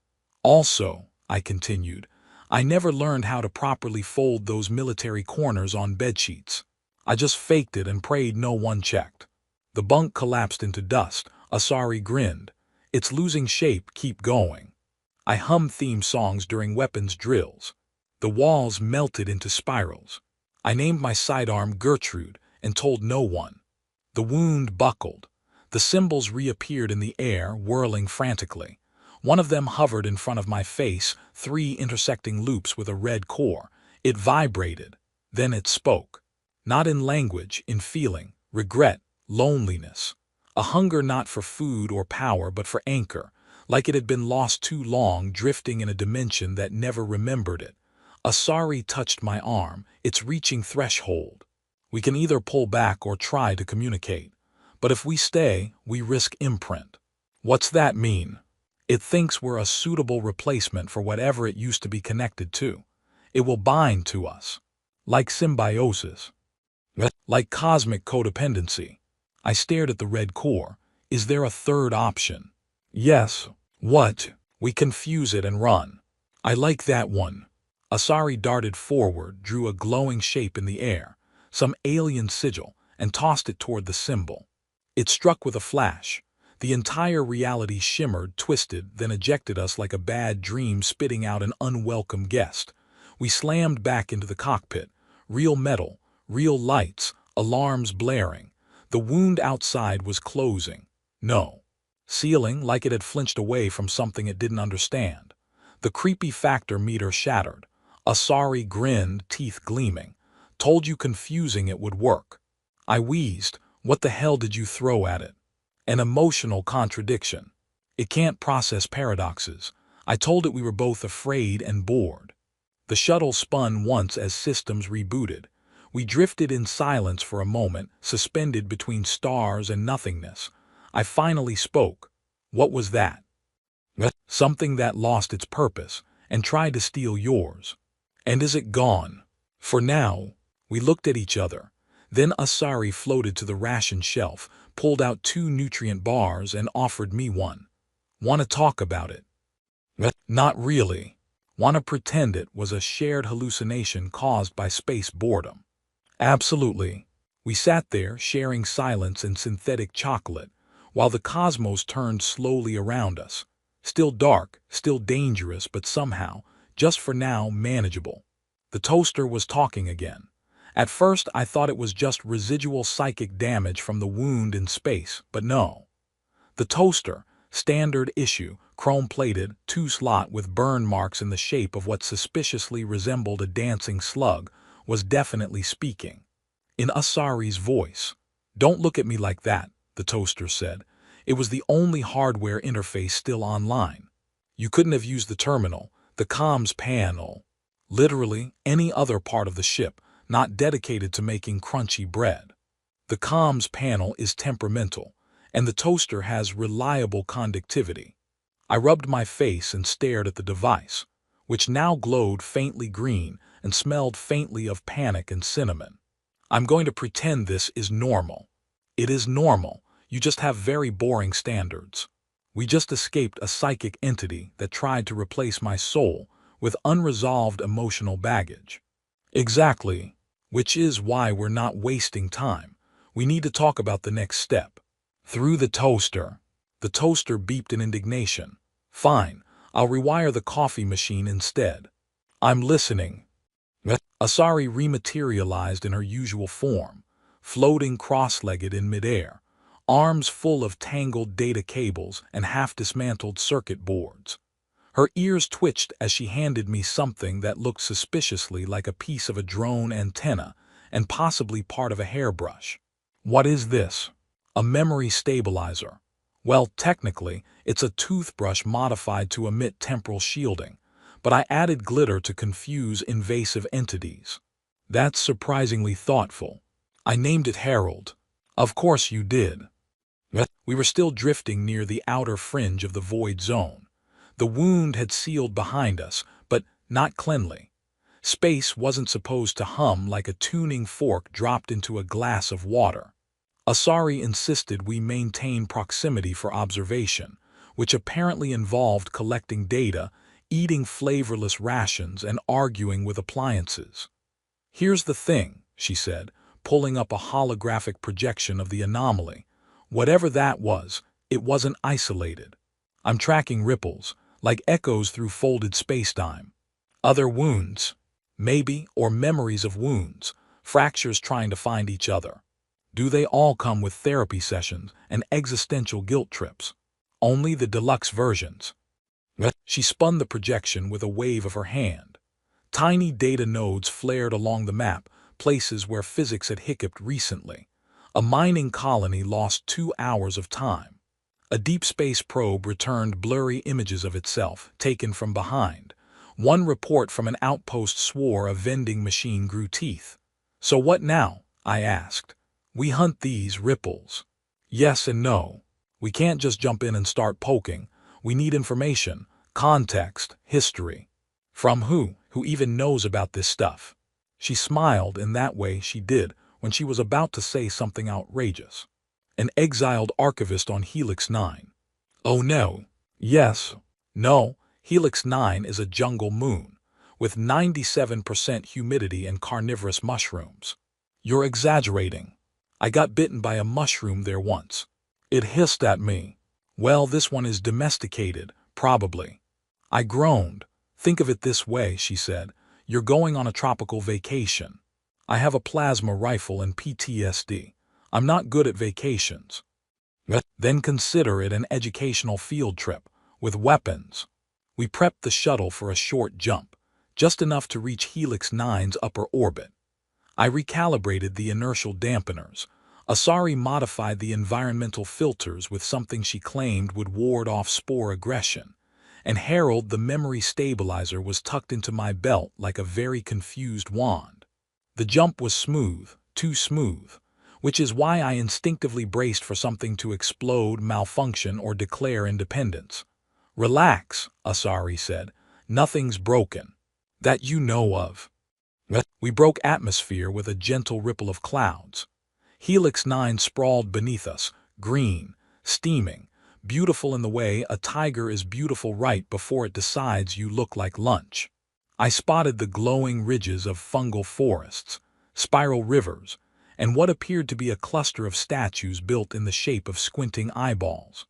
Also, I continued, I never learned how to properly fold those military corners on bedsheets. I just faked it and prayed no one checked. The bunk collapsed into dust. Asari grinned. It's losing shape, keep going. I hummed theme songs during weapons drills. The walls melted into spirals. I named my sidearm Gertrude and told no one. The wound buckled. The symbols reappeared in the air, whirling frantically. One of them hovered in front of my face, 3 intersecting loops with a red core. It vibrated. Then it spoke. Not in language, in feeling, regret, loneliness. A hunger not for food or power but for anchor, like it had been lost too long, drifting in a dimension that never remembered it. Asari touched my arm, its reaching threshold. We can either pull back or try to communicate. But if we stay, we risk imprint. What's that mean? It thinks we're a suitable replacement for whatever it used to be connected to. It will bind to us. Like symbiosis. Like cosmic codependency. I stared at the red core. Is there a third option? Yes. What? We confuse it and run. I like that one. Asari darted forward, drew a glowing shape in the air, some alien sigil, and tossed it toward the symbol. It struck with a flash. The entire reality shimmered, twisted, then ejected us like a bad dream, spitting out an unwelcome guest. We slammed back into the cockpit. Real metal, real lights, alarms blaring. The wound outside was closing. No. Sealing, like it had flinched away from something it didn't understand. The creepy factor meter shattered. Asari grinned, teeth gleaming. Told you confusing it would work. I wheezed. What the hell did you throw at it? An emotional contradiction. It can't process paradoxes. I told it we were both afraid and bored. The shuttle spun once as systems rebooted. We drifted in silence for a moment, suspended between stars and nothingness. I finally spoke. What was that? Something that lost its purpose and tried to steal yours. And is it gone? For now. We looked at each other. Then Asari floated to the ration shelf, pulled out 2 nutrient bars and offered me one. Want to talk about it? Not really. Want to pretend it was a shared hallucination caused by space boredom? Absolutely. We sat there, sharing silence and synthetic chocolate, while the cosmos turned slowly around us. Still dark, still dangerous, but somehow, just for now, manageable. The toaster was talking again. At first, I thought it was just residual psychic damage from the wound in space, but no. The toaster, standard issue, chrome-plated, 2-slot with burn marks in the shape of what suspiciously resembled a dancing slug, was definitely speaking. In Asari's voice. Don't look at me like that, the toaster said. It was the only hardware interface still online. You couldn't have used the terminal, the comms panel. Literally, any other part of the ship, not dedicated to making crunchy bread. The comms panel is temperamental, and the toaster has reliable conductivity. I rubbed my face and stared at the device, which now glowed faintly green and smelled faintly of panic and cinnamon. I'm going to pretend this is normal. It is normal, you just have very boring standards. We just escaped a psychic entity that tried to replace my soul with unresolved emotional baggage. Exactly. Which is why we're not wasting time. We need to talk about the next step. Through the toaster. The toaster beeped in indignation. Fine, I'll rewire the coffee machine instead. I'm listening. Asari rematerialized in her usual form, floating cross-legged in midair, arms full of tangled data cables and half-dismantled circuit boards. Her ears twitched as she handed me something that looked suspiciously like a piece of a drone antenna and possibly part of a hairbrush. What is this? A memory stabilizer. Well, technically, it's a toothbrush modified to emit temporal shielding, but I added glitter to confuse invasive entities. That's surprisingly thoughtful. I named it Harold. Of course you did. We were still drifting near the outer fringe of the void zone. The wound had sealed behind us, but not cleanly. Space wasn't supposed to hum like a tuning fork dropped into a glass of water. Asari insisted we maintain proximity for observation, which apparently involved collecting data, eating flavorless rations, and arguing with appliances. Here's the thing, she said, pulling up a holographic projection of the anomaly. Whatever that was, it wasn't isolated. I'm tracking ripples, like echoes through folded spacetime. Other wounds, maybe, or memories of wounds, fractures trying to find each other. Do they all come with therapy sessions and existential guilt trips? Only the deluxe versions. She spun the projection with a wave of her hand. Tiny data nodes flared along the map, places where physics had hiccuped recently. A mining colony lost 2 hours of time. A deep space probe returned blurry images of itself, taken from behind. One report from an outpost swore a vending machine grew teeth. So what now? I asked. We hunt these ripples. Yes and no. We can't just jump in and start poking. We need information, context, history. From who? Who even knows about this stuff? She smiled in that way she did when she was about to say something outrageous. An exiled archivist on Helix 9. Oh no. Yes. No. Helix 9 is a jungle moon, with 97% humidity and carnivorous mushrooms. You're exaggerating. I got bitten by a mushroom there once. It hissed at me. Well, this one is domesticated, probably. I groaned. Think of it this way, she said. You're going on a tropical vacation. I have a plasma rifle and PTSD. I'm not good at vacations. Then consider it an educational field trip, with weapons. We prepped the shuttle for a short jump, just enough to reach Helix 9's upper orbit. I recalibrated the inertial dampeners. Asari modified the environmental filters with something she claimed would ward off spore aggression, and Harold, the memory stabilizer, was tucked into my belt like a very confused wand. The jump was smooth, too smooth, which is why I instinctively braced for something to explode, malfunction, or declare independence. Relax, Asari said. Nothing's broken. That you know of. We broke atmosphere with a gentle ripple of clouds. Helix 9 sprawled beneath us, green, steaming, beautiful in the way a tiger is beautiful right before it decides you look like lunch. I spotted the glowing ridges of fungal forests, spiral rivers, and what appeared to be a cluster of statues built in the shape of squinting eyeballs.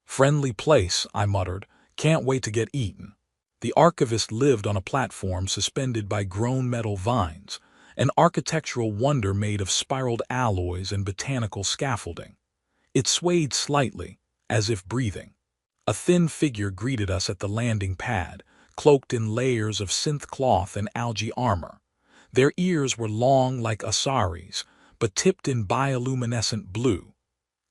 Friendly place, I muttered. Can't wait to get eaten. The archivist lived on a platform suspended by grown metal vines, an architectural wonder made of spiraled alloys and botanical scaffolding. It swayed slightly, as if breathing. A thin figure greeted us at the landing pad, cloaked in layers of synth cloth and algae armor. Their ears were long like Asari's, but tipped in bioluminescent blue.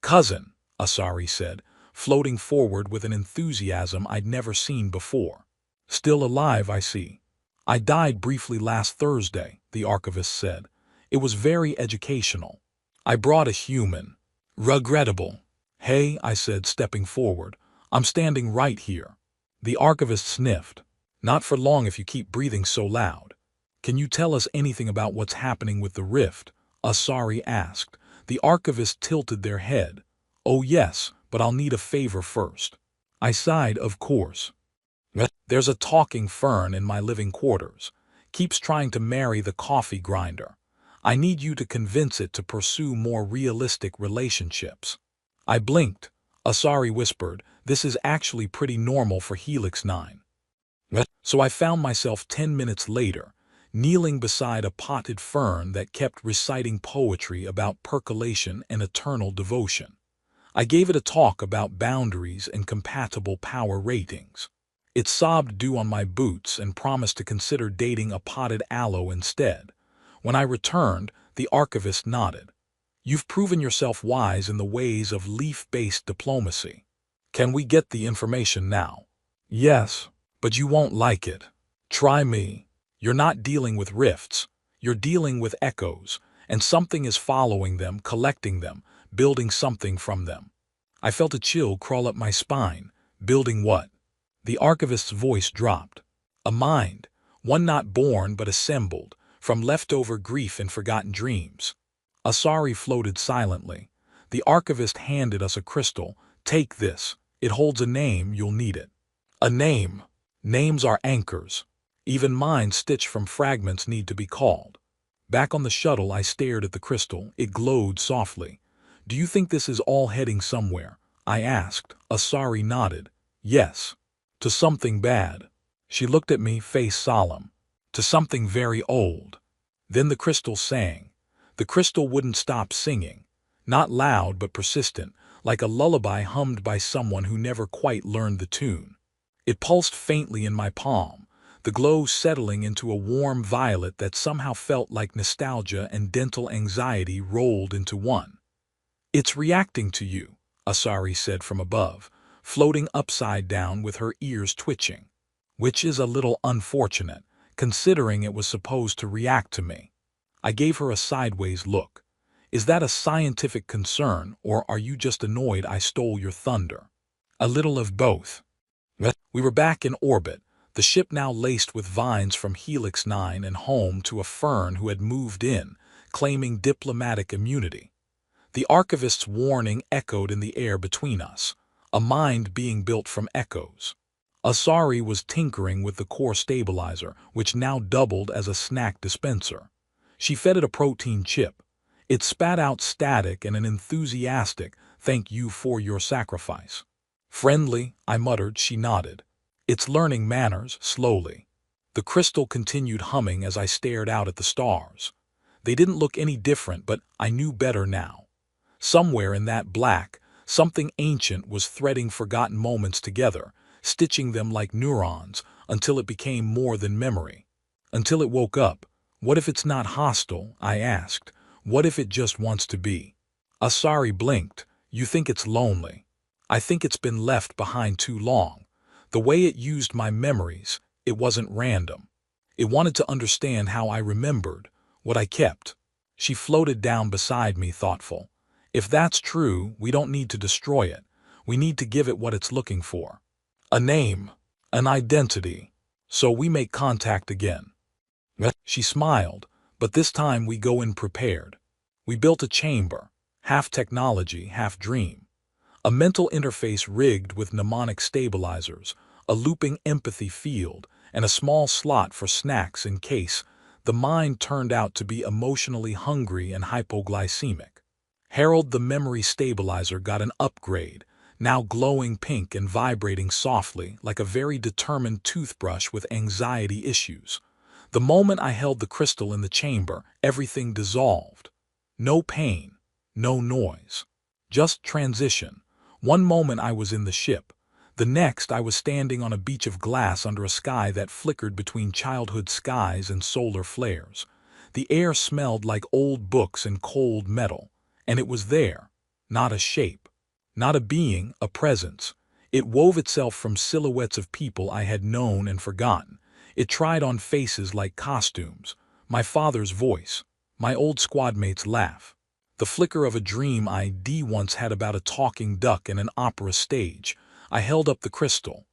Cousin, Asari said, floating forward with an enthusiasm I'd never seen before. Still alive, I see. I died briefly last Thursday, the archivist said. It was very educational. I brought a human. Regrettable. Hey, I said, stepping forward. I'm standing right here. The archivist sniffed. Not for long if you keep breathing so loud. Can you tell us anything about what's happening with the rift? Asari asked. The archivist tilted their head. Oh yes, but I'll need a favor first. I sighed, of course. There's a talking fern in my living quarters. Keeps trying to marry the coffee grinder. I need you to convince it to pursue more realistic relationships. I blinked. Asari whispered, this is actually pretty normal for Helix 9. So I found myself 10 minutes later, kneeling beside a potted fern that kept reciting poetry about percolation and eternal devotion. I gave it a talk about boundaries and compatible power ratings. It sobbed dew on my boots and promised to consider dating a potted aloe instead. When I returned, the archivist nodded. You've proven yourself wise in the ways of leaf-based diplomacy. Can we get the information now? Yes, but you won't like it. Try me. You're not dealing with rifts. You're dealing with echoes, and something is following them, collecting them, building something from them. I felt a chill crawl up my spine. Building what? The archivist's voice dropped. A mind, one not born but assembled, from leftover grief and forgotten dreams. Asari floated silently. The archivist handed us a crystal. Take this. It holds a name, you'll need it. A name. Names are anchors. Even mine stitched from fragments need to be called. Back on the shuttle, I stared at the crystal. It glowed softly. Do you think this is all heading somewhere? I asked. Asari nodded. Yes. To something bad. She looked at me, face solemn. To something very old. Then the crystal sang. The crystal wouldn't stop singing. Not loud but persistent, like a lullaby hummed by someone who never quite learned the tune. It pulsed faintly in my palm, the glow settling into a warm violet that somehow felt like nostalgia and dental anxiety rolled into one. It's reacting to you, Asari said from above, floating upside down with her ears twitching. Which is a little unfortunate, considering it was supposed to react to me. I gave her a sideways look. Is that a scientific concern, or are you just annoyed I stole your thunder? A little of both. We were back in orbit, the ship now laced with vines from Helix 9 and home to a fern who had moved in, claiming diplomatic immunity. The archivist's warning echoed in the air between us, a mind being built from echoes. Asari was tinkering with the core stabilizer, which now doubled as a snack dispenser. She fed it a protein chip. It spat out static and an enthusiastic, "Thank you for your sacrifice." Friendly, I muttered. She nodded. It's learning manners, slowly. The crystal continued humming as I stared out at the stars. They didn't look any different, but I knew better now. Somewhere in that black, something ancient was threading forgotten moments together, stitching them like neurons, until it became more than memory. Until it woke up. What if it's not hostile? I asked. What if it just wants to be? Asari blinked. You think it's lonely. I think it's been left behind too long. The way it used my memories, it wasn't random. It wanted to understand how I remembered, what I kept. She floated down beside me, thoughtful. If that's true, we don't need to destroy it. We need to give it what it's looking for. A name, an identity, so we make contact again. She smiled, but this time we go in prepared. We built a chamber, half technology, half dream. A mental interface rigged with mnemonic stabilizers, a looping empathy field, and a small slot for snacks in case the mind turned out to be emotionally hungry and hypoglycemic. Harold the memory stabilizer got an upgrade, now glowing pink and vibrating softly like a very determined toothbrush with anxiety issues. The moment I held the crystal in the chamber, everything dissolved. No pain, no noise, just transition. One moment I was in the ship. The next I was standing on a beach of glass under a sky that flickered between childhood skies and solar flares. The air smelled like old books and cold metal. And it was there. Not a shape. Not a being, a presence. It wove itself from silhouettes of people I had known and forgotten. It tried on faces like costumes. My father's voice. My old squadmate's laugh. The flicker of a dream I once had about a talking duck in an opera stage. I held up the crystal.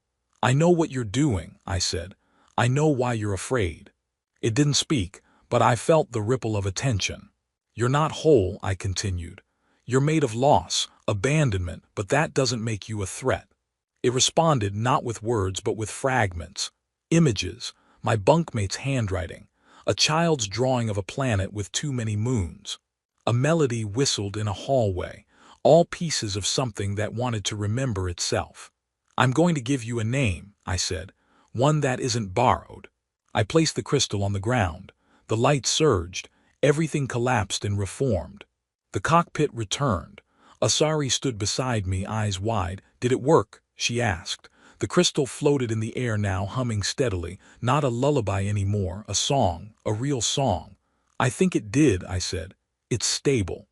I know what you're doing, I said. I know why you're afraid. It didn't speak, but I felt the ripple of attention. You're not whole, I continued. You're made of loss, abandonment, but that doesn't make you a threat. It responded not with words but with fragments. Images, my bunkmate's handwriting, a child's drawing of a planet with too many moons. A melody whistled in a hallway, all pieces of something that wanted to remember itself. I'm going to give you a name, I said, one that isn't borrowed. I placed the crystal on the ground. The light surged, everything collapsed and reformed. The cockpit returned. Asari stood beside me, eyes wide. Did it work? She asked. The crystal floated in the air now, humming steadily, not a lullaby anymore, a song, a real song. I think it did, I said. It's stable.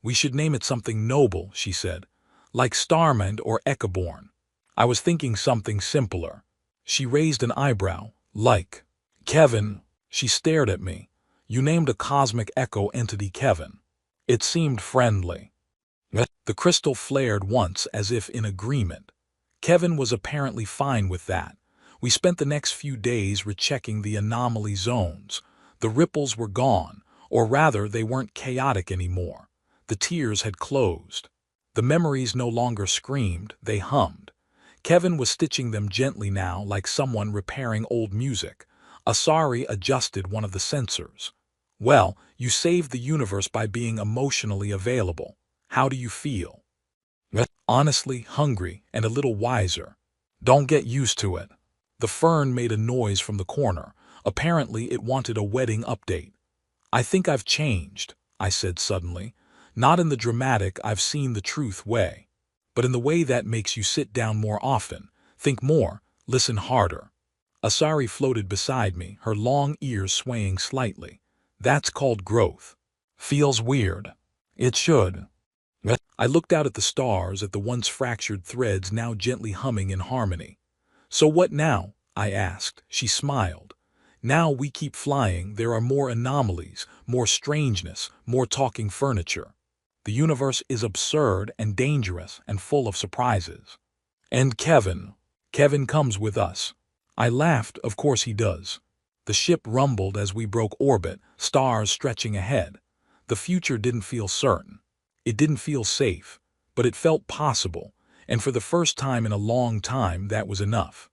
We should name it something noble, she said. Like Starmond or Echoborn. I was thinking something simpler. She raised an eyebrow, like, Kevin. She stared at me. You named a cosmic echo entity Kevin. It seemed friendly. The crystal flared once as if in agreement. Kevin was apparently fine with that. We spent the next few days rechecking the anomaly zones. The ripples were gone, or rather they weren't chaotic anymore. The tears had closed. The memories no longer screamed, they hummed. Kevin was stitching them gently now like someone repairing old music. Asari adjusted one of the sensors. Well, you saved the universe by being emotionally available. How do you feel? Honestly, hungry and a little wiser. Don't get used to it. The fern made a noise from the corner. Apparently it wanted a wedding update. I think I've changed, I said suddenly. Not in the dramatic I've seen the truth way, but in the way that makes you sit down more often, think more, listen harder. Asari floated beside me, her long ears swaying slightly. That's called growth. Feels weird. It should. I looked out at the stars, at the once fractured threads now gently humming in harmony. So what now? I asked. She smiled. Now we keep flying, there are more anomalies, more strangeness, more talking furniture. The universe is absurd and dangerous and full of surprises. And Kevin. Kevin comes with us. I laughed, of course he does. The ship rumbled as we broke orbit, stars stretching ahead. The future didn't feel certain. It didn't feel safe, but it felt possible, and for the first time in a long time that was enough.